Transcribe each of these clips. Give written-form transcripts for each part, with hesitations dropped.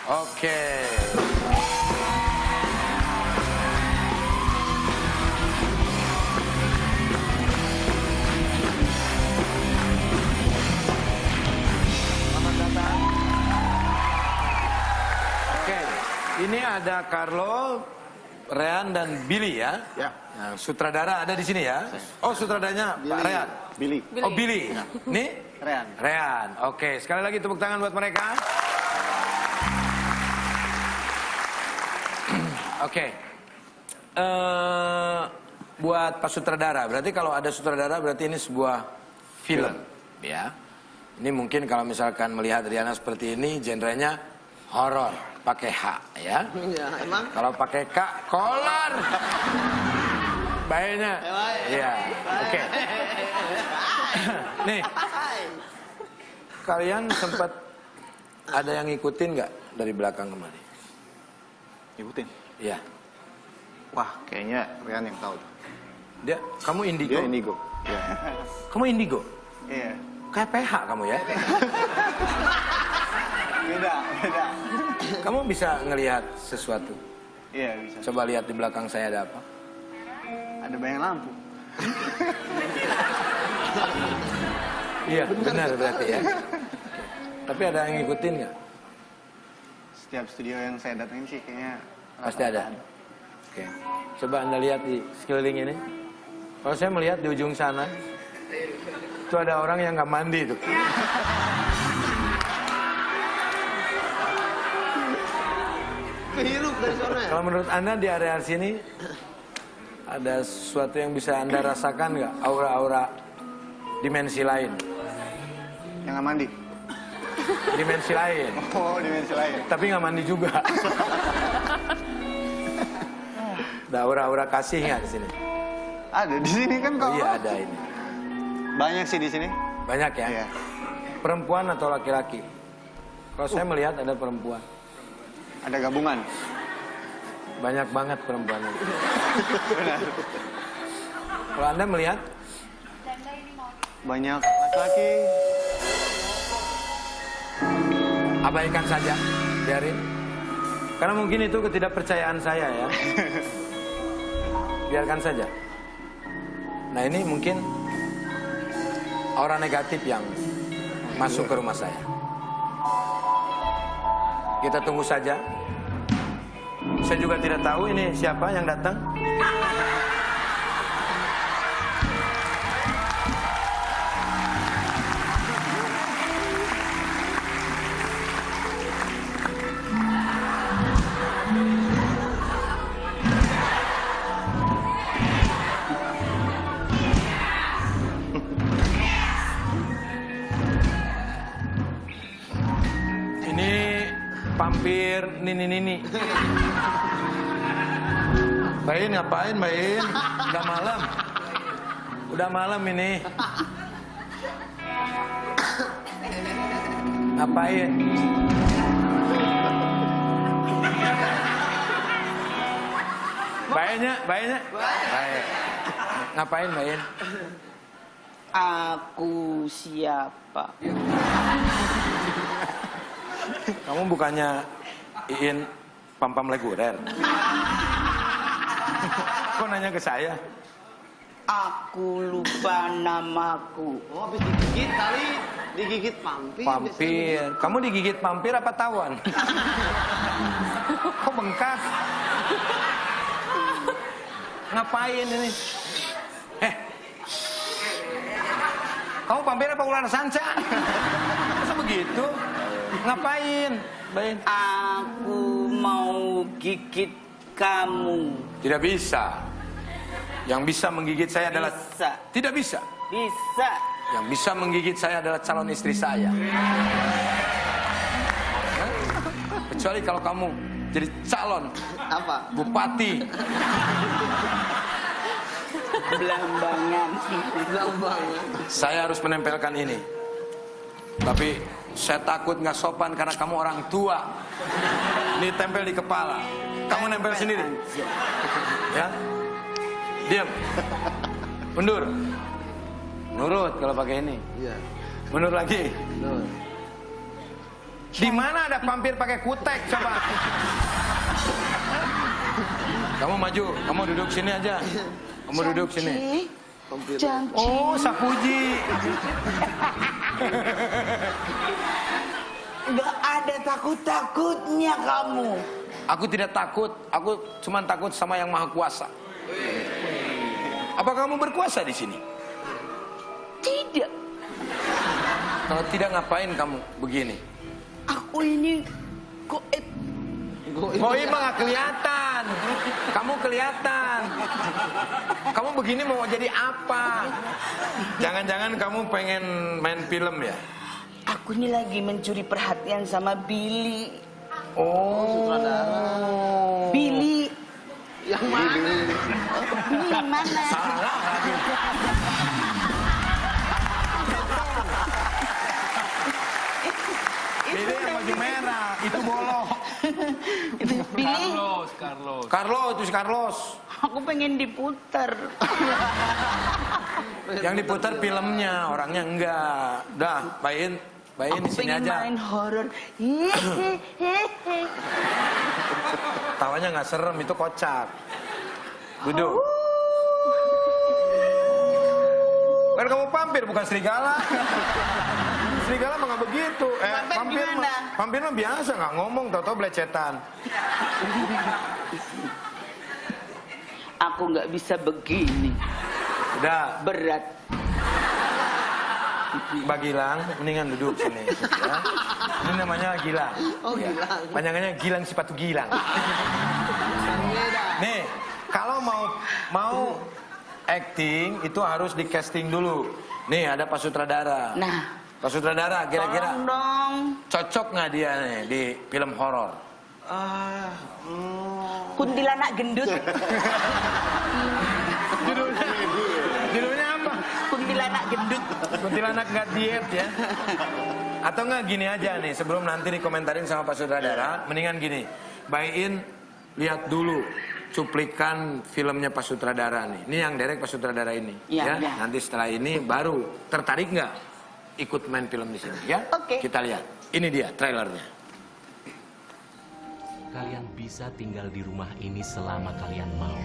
Oke. Selamat datang. Oke, ini ada Carlo, Rehan dan Billy ya. Ya. Nah, sutradara ada di sini ya. Oh, sutradaranya Pak Rehan. Billy. Oh, Billy. Nih? Rehan. Rehan. Oke, sekali lagi tepuk tangan buat mereka. Oke. Buat Pak Sutradara, berarti kalau ada sutradara berarti ini sebuah film, ya. Ini mungkin kalau misalkan melihat Riana seperti ini, genrenya horor, pakai H, ya. Ya, emang? Kalau pakai K, kolor. Baiknya. Iya. Oke. Nih. Kalian sempat ada yang ngikutin nggak dari belakang kemarin? Ikutin. Iya. Wah, kayaknya Rehan yang tahu. Kamu indigo? Dia indigo. Iya. Kamu indigo? Iya. Kayak PH kamu ya? Beda. Kamu bisa ngelihat sesuatu? Iya, bisa. Coba lihat di belakang saya ada apa? Ada bayang lampu. Iya, benar berarti ya. Tapi ada yang ngikutin nggak? Setiap studio yang saya datengin sih kayaknya Pasti ada. Oke. Coba Anda lihat di sekeliling ini. Kalau saya melihat di ujung sana, itu ada orang yang nggak mandi tuh. kehirup dari sana. Kalau menurut Anda di area sini ada sesuatu yang bisa Anda rasakan nggak? Aura-aura dimensi lain? Yang nggak mandi. Dimensi lain. Oh, dimensi lain. Tapi nggak mandi juga. Ada aura-aura kasih nggak di sini? Ada di sini kan kok. Iya ada ini. Banyak sih di sini. Banyak ya? Iya. Perempuan atau laki-laki? Kalau saya melihat ada perempuan. Ada gabungan. Banyak banget perempuannya. Benar. Kalau Anda melihat? Banyak laki-laki. Abaikan saja, biarin. Karena mungkin itu ketidakpercayaan saya ya. Biarkan saja. Nah ini mungkin aura negatif yang masuk ke rumah saya. Kita tunggu saja. Saya juga tidak tahu ini siapa yang datang. Pampir nini. Bain ngapain Bain? Udah malam ini. Ngapain? Bainnya. Baik. Ngapain Bain? Aku siapa? Kamu bukannya Iin Pampam Legurer? Kok nanya ke saya? Aku lupa namaku. Oh, habis digigit kali, digigit pampir. Pampir. Kamu digigit pampir apa tawon? Kok bengkak? Ngapain ini? Kamu pampir apa ular sanca? Masa begitu? Ngapain, Bain? Aku mau gigit kamu. Tidak bisa. Yang bisa menggigit saya adalah... Bisa. Tidak bisa. Bisa. Yang bisa menggigit saya adalah calon istri saya. Kecuali kalau kamu jadi calon Apa? bupati. Belambangan. Belambangan. Saya harus menempelkan ini. Tapi saya takut nggak sopan karena kamu orang tua. Ini tempel di kepala. Kamu nempel sendiri. Ya. Diam. Mundur. Nurut kalau pakai ini. Iya. Mundur lagi. Betul. Di mana ada vampir pakai kutek coba? Kamu maju, kamu duduk sini aja. Kamu duduk sini. Janji. Oh, Sapuji. Gak ada takut-takutnya kamu. Aku tidak takut, aku cuma takut sama yang maha kuasa. Apa kamu berkuasa di sini? Tidak. Kalau tidak ngapain kamu begini? Aku ini goib. Goib mah nggak kelihatan. Kamu kelihatan. Kamu begini mau jadi apa? Jangan-jangan kamu pengen main film ya? Aku ini lagi mencuri perhatian sama Billy. Oh, Billy. Yang mana? Billy yang mana? salah lagi. Ini yang baju merah, itu bolong. Billy. Carlos, itu si Carlos. Aku pengen diputar. Yang diputar filmnya, orangnya enggak. Dah, bayin di Aku sini pengen aja. main horor. Hehehe. Tawanya nggak serem, itu kocak. Duduk. Kan kamu vampir bukan serigala. Serigala mah nggak begitu. Vampir mah biasa nggak ngomong, tau-tau belecetan. Aku nggak bisa begini. Udah, Berat. Mbak Gilang, mendingan duduk sini. Ya. Ini namanya Gilang. Oh, Ya. Gilang. Panjangannya Gilang Sipatu Gilang. Nih, kalau mau acting itu harus di casting dulu. Nih ada Pak Sutradara. Nah, Pak Sutradara kira-kira tolong dong. cocok nggak dia nih di film horor? Kuntilanak gendut. Judulnya apa? Kuntilanak gendut. Kuntilanak nggak diet ya? Atau nggak gini aja nih, sebelum nanti dikomentarin sama Pak Sutradara, mendingan gini, bayin lihat dulu cuplikan filmnya Pak Sutradara nih. Ini yang direct Pak Sutradara ini, Ya, ya. Nanti setelah ini baru tertarik nggak ikut main film di sini, ya? Oke. Kita lihat. Ini dia trailernya. Kalian bisa tinggal di rumah ini selama kalian mau.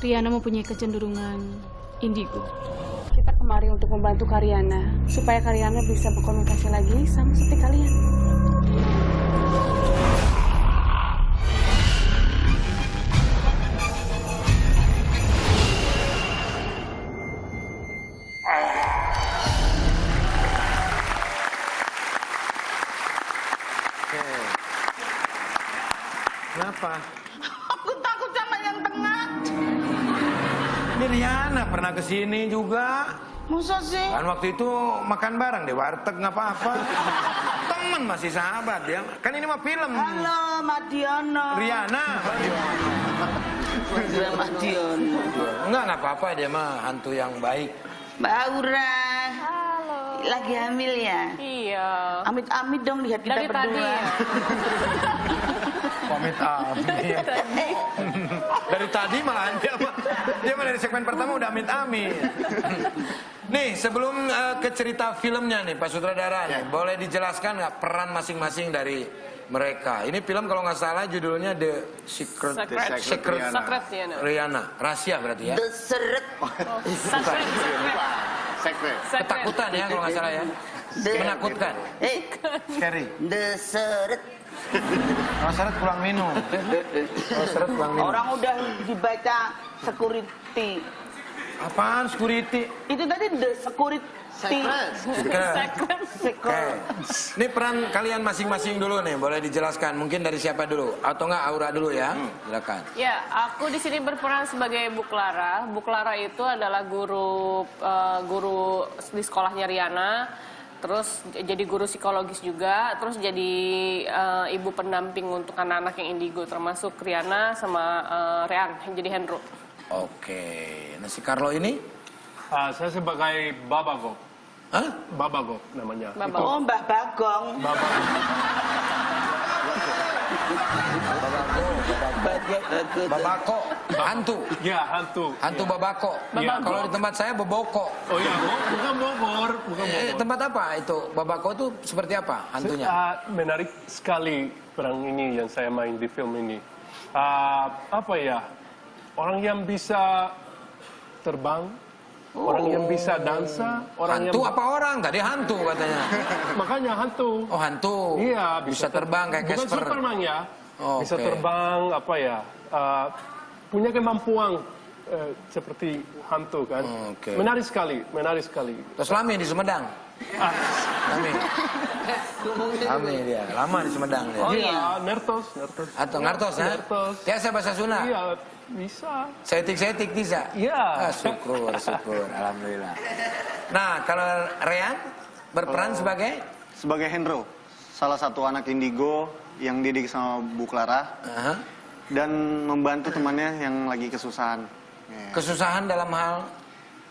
Riana mempunyai kecenderungan indigo. Kita kemari untuk membantu Karyana, supaya Karyana bisa berkomunikasi lagi sama seperti kalian. Oke. Kenapa? Aku takut sama yang tengah. Ini Riana pernah kesini juga. Masa sih? Kan waktu itu makan bareng di warteg nggak apa-apa. Temen masih sahabat ya. Kan ini mah film. Halo, Madiono. Riana. Madiono. Nggak apa-apa dia mah hantu yang baik. Mbak Aura. Halo. Lagi hamil ya? Iya. Amit-amit dong lihat kita Dari berdua. tadi ya. Komit amit. Dari tadi malah dia mah dari segmen pertama udah amit-amit. Nih sebelum ke cerita filmnya nih Pak Sutradara nih, boleh dijelaskan nggak peran masing-masing dari mereka? Ini film kalau nggak salah judulnya The Secret Secret ya. Riana. Rahasia berarti ya? The Seret. Secret. Secret. Ketakutan ya kalau nggak salah ya? Menakutkan. Scary. The Seret. Kalau seret pulang minum. Kalau seret pulang minum. Orang udah dibaca security. Apaan security? Itu tadi The Security. Secret. Oke. Ini peran kalian masing-masing dulu nih, boleh dijelaskan. Mungkin dari siapa dulu? Atau enggak Aura dulu ya? Silakan. Ya, aku di sini berperan sebagai Bu Clara. Bu Clara itu adalah guru di sekolahnya Riana. Terus jadi guru psikologis juga, terus jadi ibu pendamping untuk anak-anak yang indigo, termasuk Riana sama Rean yang jadi Hendro. Oke. Nah si Carlo ini? Saya sebagai Babagok. Hah? Babagok namanya. Babak. Oh, Mbah Bagong. Babako, hantu. Ya, hantu. Hantu babako. Iya. Kalau di tempat saya boboko. Oh iya, bukan Bogor, bukan Bogor. Tempat apa itu? Babako itu seperti apa hantunya? Menarik sekali perang ini yang saya main di film ini. Apa ya? Orang yang bisa terbang, orang yang bisa dansa, orang Hantu yang apa orang? Tadi hantu katanya. makanya hantu. Oh hantu. Iya, bisa terbang kayak bukan Casper. Superman ya. Oh, Bisa oke. terbang apa ya? Punya kemampuan seperti hantu kan. Oke. Menarik sekali, menarik sekali. Terus Lami di Sumedang. Lami. Lami dia. Lama di Sumedang dia. Iya, Nertos. Atau ngartos ya? Ngartos. Tiasa bahasa Sunda. Iya, bisa. Setik bisa. Iya. Syukur. Alhamdulillah. Nah, kalau Rean berperan sebagai Sebagai Hendro, salah satu anak indigo yang didik sama Bu Clara Aha. dan membantu temannya yang lagi kesusahan. Ya. kesusahan dalam hal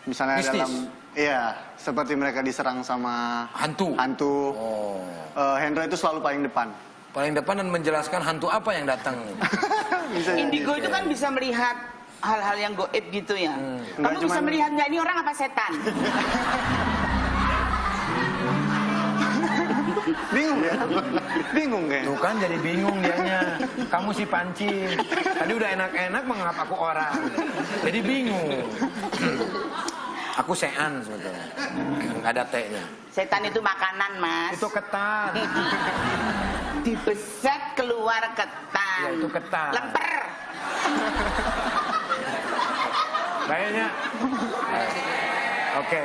Misalnya Mistis? dalam, iya, seperti mereka diserang sama hantu. hantu. Oh. Hendro itu selalu paling depan. Paling depan dan menjelaskan hantu apa yang datang. Bisa jadi. Indigo itu kan bisa melihat hal-hal yang goib gitu ya. Enggak Kamu bisa cuman- melihat nggak ini orang apa setan? Bingung ya? Bingung Tuh kayaknya. kan jadi bingung dianya. Kamu si pancing. Tadi udah enak-enak menganggap aku orang. Jadi bingung. Aku sean sebetulnya. Nggak ada T-nya. Setan itu makanan, Mas. Itu ketan. Dibeset keluar ketan. Ya, itu ketan. Lemper. Kayaknya. Oke.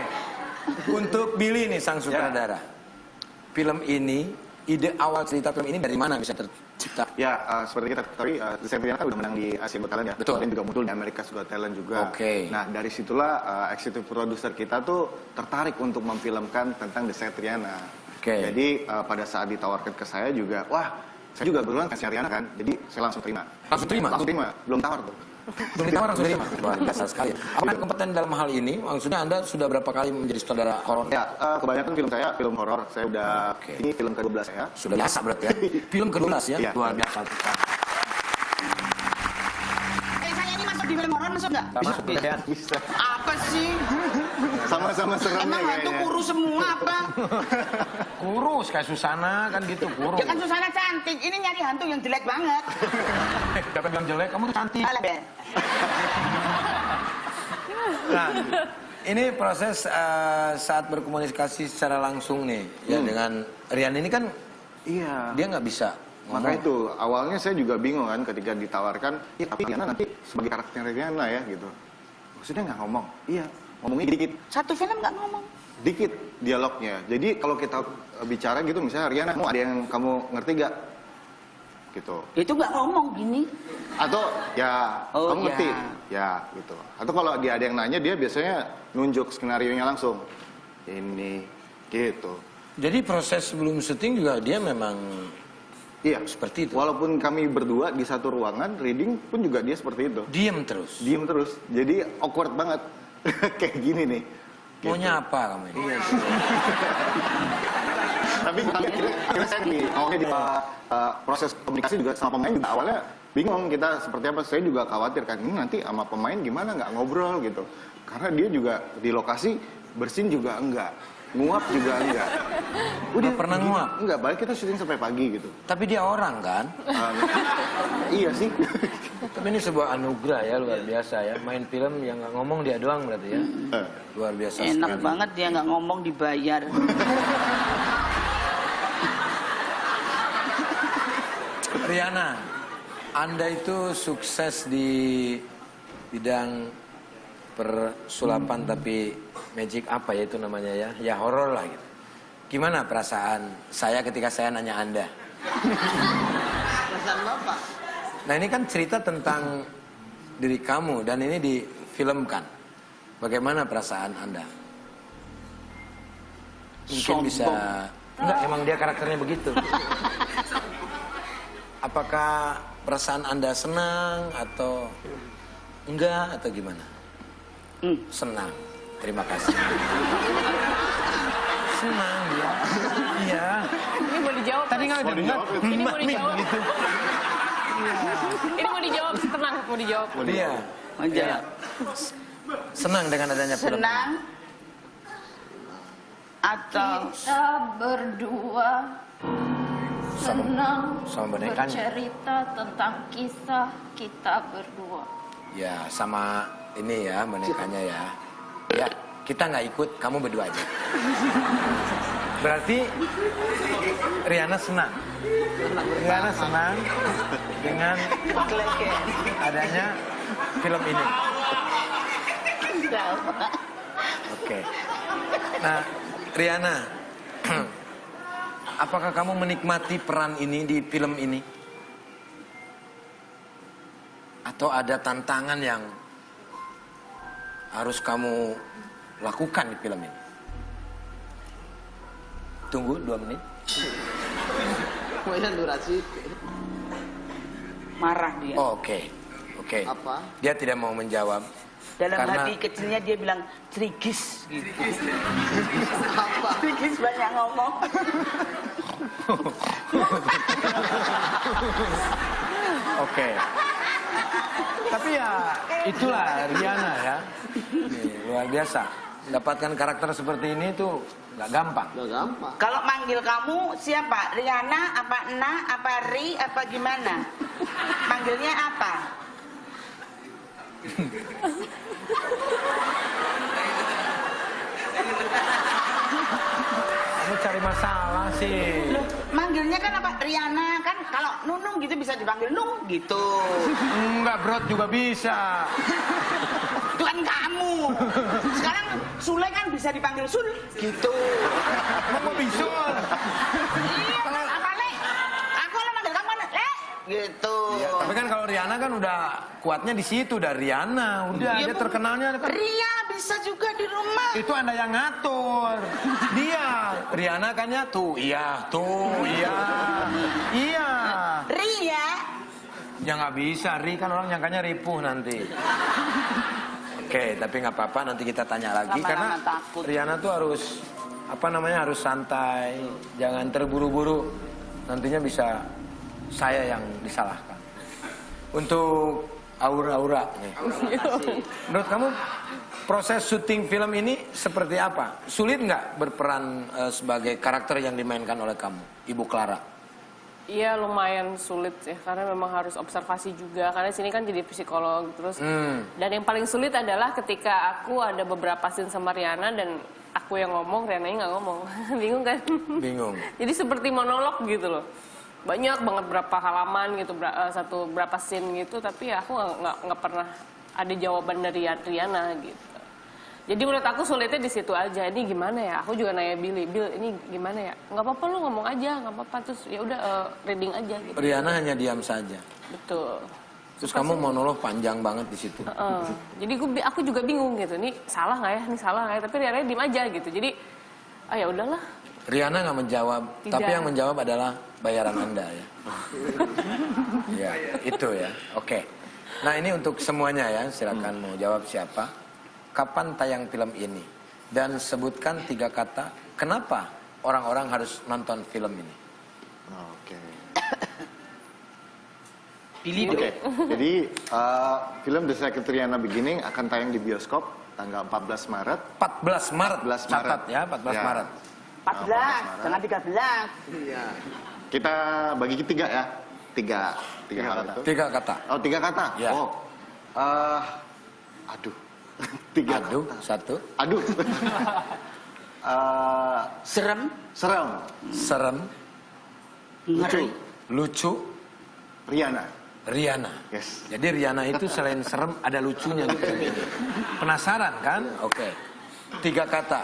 Untuk Billy nih sang sutradara. Film ini, ide awal cerita film ini dari mana bisa tercipta? Ya, seperti kita ketahui, Desember kan udah menang di Asia Got Talent ya. Betul. Dan juga muncul di America's Got Talent juga. Oke. Nah, dari situlah executive producer kita tuh tertarik untuk memfilmkan tentang The Set Rihanna. Oke. Jadi pada saat ditawarkan ke saya juga, wah, saya juga kebetulan kasih Rihanna kan. Jadi saya langsung terima. Langsung terima? Langsung terima, belum tawar tuh. Belum ditawar langsung terima. Luar biasa sekali. Apakah kompeten dalam hal ini? Maksudnya Anda sudah berapa kali menjadi sutradara horor? Ya, kebanyakan film saya film horor. Saya udah Oke. ini film ke-12 saya. Sudah biasa berarti ya? Film ke-12 ya? Iya. Luar biasa. Saya ini masuk di film horor masuk nggak? Masuk ya? Bisa. Apa sih? Sama-sama seremnya Emang hantu kayaknya. kurus semua apa? Kurus kayak Susana kan gitu, kurus. Ya kan Susana cantik. Ini nyari hantu yang jelek banget. Dapat bilang jelek, kamu tuh cantik. Alah, Ben. Nah, ini proses saat berkomunikasi secara langsung nih, ya dengan Rian ini kan Iya. dia nggak bisa Maka ngomong. itu, awalnya saya juga bingung kan ketika ditawarkan, ya tapi Riana nanti sebagai karakter Riana ya gitu. Maksudnya nggak ngomong? Iya, ngomongnya dikit. Satu film nggak ngomong. Dikit dialognya. Jadi kalau kita bicara gitu, misalnya Riana, mau ada yang kamu ngerti gak? Gitu. Itu nggak ngomong gini. Atau ya, Oh, kamu ngerti? ya. Ya, gitu. Atau kalau dia ada yang nanya, dia biasanya nunjuk skenario-nya langsung. Ini, gitu. Jadi proses sebelum syuting juga dia memang Iya. seperti itu. Walaupun kami berdua di satu ruangan, reading pun juga dia seperti itu. Diem terus. Diem terus. Jadi awkward banget. Kayak gini nih. Gitu. Maunya apa kamu ini? Iya. Tapi akhirnya saya di awalnya di proses komunikasi juga sama pemain juga awalnya bingung kita seperti apa. Saya juga khawatir kan ini nanti sama pemain gimana nggak ngobrol gitu. Karena dia juga di lokasi bersin juga enggak. Nguap juga enggak. Nggak pernah nguap? Enggak, balik kita syuting sampai pagi gitu. Tapi dia orang kan? Iya sih. Tapi ini sebuah anugerah ya, luar biasa ya. Main film yang nggak ngomong dia doang berarti ya. Luar biasa Enak sekali. banget dia nggak ngomong dibayar. Riana, Anda itu sukses di bidang persulapan tapi magic apa ya itu namanya ya? Ya horor lah gitu. Gimana perasaan saya ketika saya nanya Anda? Perasaan Bapak. Nah ini kan cerita tentang diri kamu dan ini difilmkan. Bagaimana perasaan Anda? Mungkin bisa... Enggak, emang dia karakternya begitu. Apakah perasaan Anda senang atau enggak atau gimana? Senang. Terima kasih. senang dia. Iya. Ini mau dijawab. Tadi nggak dengar. Ini mau dijawab. Gitu. Ini mau dijawab, tenang, mau dijawab. Iya. Menjawab. Senang dengan adanya film. Senang atau Kita berdua senang sama bonekanya. bercerita tentang kisah kita berdua. Ya, sama ini ya bonekanya ya. Ya, kita nggak ikut, kamu berdua aja. Berarti Riana senang. Riana senang dengan adanya film ini. Oke. Nah, Riana, apakah kamu menikmati peran ini di film ini? Atau ada tantangan yang harus kamu lakukan di film ini? Tunggu 2 menit. Pokoknya durasi. marah dia? Oh, oke. Apa? Dia tidak mau menjawab. Dalam karena- hati kecilnya dia bilang trigis gitu. Apa? Trigis banyak ngomong. Oke. Tapi ya itulah Riana ya. Nih, luar biasa. Mendapatkan karakter seperti ini tuh nggak gampang. Gak gampang. Kalau manggil kamu siapa? Riana, apa Na, apa Ri, apa gimana? Manggilnya apa? Kamu cari masalah sih. Loh, manggilnya kan apa? Riana kan kalau Nunung gitu bisa dipanggil Nung gitu. Enggak, Brot juga bisa. Itu kan kamu. Sekarang Sule kan bisa dipanggil Sul gitu. Mau bisul. Iya, apa Le? Aku lah manggil kamu Le gitu. Ya, tapi kan kalau Riana kan udah kuatnya di situ, udah Riana, udah Iya, dia Bu. terkenalnya kan. Ria bisa juga di rumah. Itu Anda yang ngatur. Dia, Riana kan ya tuh, iya, iya. Ria. Ya nggak bisa, Ri kan orang nyangkanya ripuh nanti. Oke, tapi nggak apa-apa, nanti kita tanya lagi Lama-lama karena takut. Riana tuh harus harus santai, jangan terburu-buru. Nantinya bisa saya yang disalahkan. Untuk Aura nih. Menurut kamu proses syuting film ini seperti apa? Sulit nggak berperan sebagai karakter yang dimainkan oleh kamu, Ibu Clara? Iya lumayan sulit ya karena memang harus observasi juga karena sini kan jadi psikolog terus dan yang paling sulit adalah ketika aku ada beberapa scene sama Riana dan aku yang ngomong Riana nggak ngomong bingung kan? Bingung. Jadi seperti monolog gitu loh banyak banget berapa halaman gitu berapa scene gitu tapi ya aku nggak pernah ada jawaban dari Riana gitu. Jadi menurut aku sulitnya di situ aja. Ini gimana ya? Aku juga nanya Bill, ini gimana ya? Nggak apa-apa lu ngomong aja, nggak apa-apa. Terus ya udah reading aja gitu. Riana hanya diam saja. Betul. Terus kamu monolog panjang banget di situ. Jadi aku juga bingung gitu. Ini salah nggak ya? Ini salah nggak ya? Tapi Riana diem aja gitu. Jadi ya udahlah. Riana nggak menjawab, Tidak. tapi yang menjawab adalah bayaran Anda ya. Ya, itu ya. Oke. Nah ini untuk semuanya ya. Silakan mau jawab siapa. Kapan tayang film ini? Dan sebutkan 3 kata, kenapa orang-orang harus nonton film ini? Oke. Pilih Oke. Jadi film The Secret Riana Beginning akan tayang di bioskop tanggal 14 Maret. 14 Maret. 14 Catat Maret. ya, 14 Ya. Maret. 14, jangan 13. Iya. Kita bagi 3 ya. 3 hal itu. 3 kata. Oh, 3 kata. Ya. Oh. Aduh. 3. Aduh, 1. Aduh. Serem, Serem. Serem. Lucu. Lucu. Riana. Riana. Yes. Jadi Riana itu selain serem ada lucunya di film ini. Penasaran kan? Oke. 3 kata.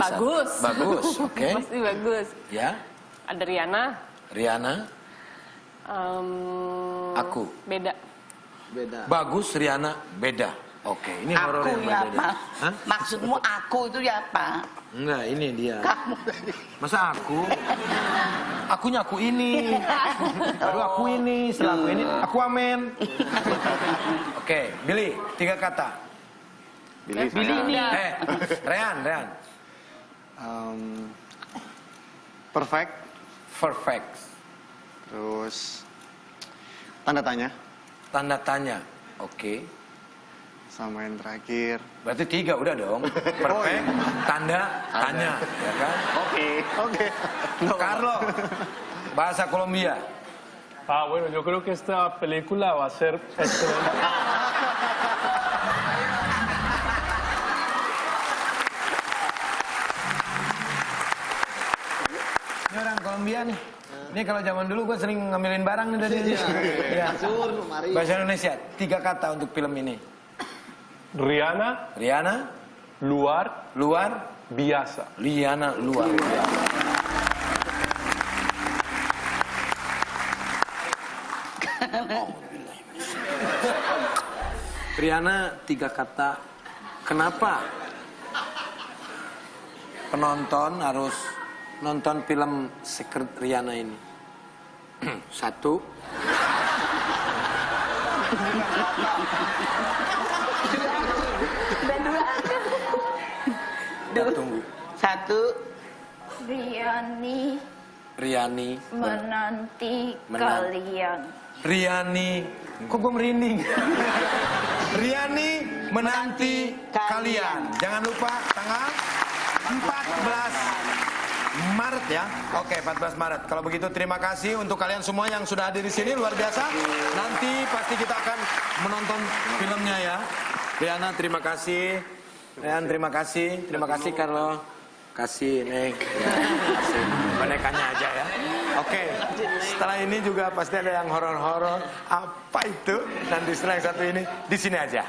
Bagus. Bagus, oke. Pasti bagus. Ya. Ada Riana. Riana. Aku. Beda. Beda. Bagus, Riana, beda. Oke, ini horor aku yang ya berbeda. apa? Hah? Maksudmu aku itu ya apa? Enggak, ini dia. Kamu. Masa aku? Akunya aku ini. Baru aku ini, setelah aku ini, aku amen. Oke, Billy, 3 kata. Billy saya. Rehan. Perfect. Perfect. Terus tanda tanya. Tanda tanya. Oke. Sama yang terakhir. Berarti 3 udah dong. Perfect, tanda, tanya. Ya kan? Oke. Carlo, bahasa Kolombia. Bueno, yo creo que esta película va a ser excelente. Ini orang Kolombia nih. Ini kalau zaman dulu gue sering ngambilin barang nih dari dia. Ya. Bahasa Indonesia, 3 kata untuk film ini. Rihanna, luar, biasa. Rihanna, luar biasa. Rihanna, 3 kata. Kenapa penonton harus nonton film Secret Rihanna ini? 1. Tunggu. 1. Riani menanti kalian. Riani, kok gue merinding? Riani menanti kalian. Jangan lupa tanggal 14 Maret ya. Oke, 14 Maret. Kalau begitu terima kasih untuk kalian semua yang sudah hadir di sini, luar biasa. Nanti pasti kita akan menonton filmnya ya. Rihanna, terima kasih. Rian, terima kasih. Terima kasih Carlo. Kasih Neng. Ya, kasih. Bonekanya aja ya. Oke. Setelah ini juga pasti ada yang horor-horor. Apa itu? Nanti setelah yang satu ini di sini aja.